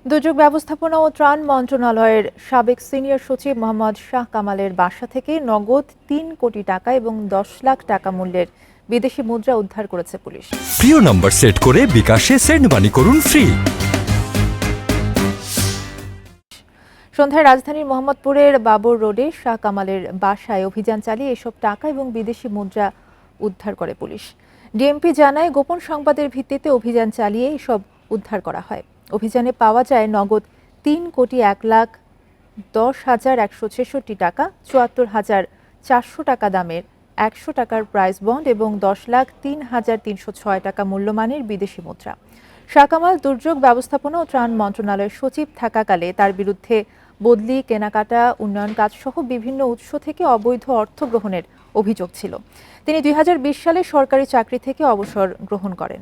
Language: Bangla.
দুর্যোগ ব্যবস্থাপনা ও ত্রাণ মন্ত্রণালয়ের সাবেক সিনিয়র সচিব মোহাম্মদ শাহ কামালের বাসা থেকে নগদ ৩ কোটি টাকা এবং ১০ লাখ টাকা মূল্যের বিদেশি মুদ্রা উদ্ধার করেছে পুলিশ। প্রিয় নম্বর সেট করে বিকাশে সেন্ড মানি করুন ফ্রি। সন্ধ্যায় রাজধানীর মোহাম্মদপুরের বাবর রোডে শাহ কামালের বাসায় অভিযান চালিয়ে এসব টাকা এবং বিদেশি মুদ্রা উদ্ধার করে পুলিশ। ডিএমপি জানায়, গোপন সংবাদের ভিত্তিতে অভিযান চালিয়ে এসব উদ্ধার করা হয়। অভিযানে পাওয়া যায় নগদ ৩,১,১,১০,১৬৬ টাকা, ৭৪,৪০০ টাকা দামের ১০০ টাকার প্রাইস বন্ড এবং ১০,০৩,৩০৬ টাকা মূল্যমানের বিদেশি মুদ্রা। শাহ কামাল দুর্যোগ ব্যবস্থাপনা ও ত্রাণ মন্ত্রণালয়ের সচিব থাকাকালে তার বিরুদ্ধে বদলি, কেনাকাটা, উন্নয়ন কাজসহ বিভিন্ন উৎস থেকে অবৈধ অর্থ গ্রহণের অভিযোগ ছিল। তিনি ২০২০ সালে সরকারি চাকরি থেকে অবসর গ্রহণ করেন।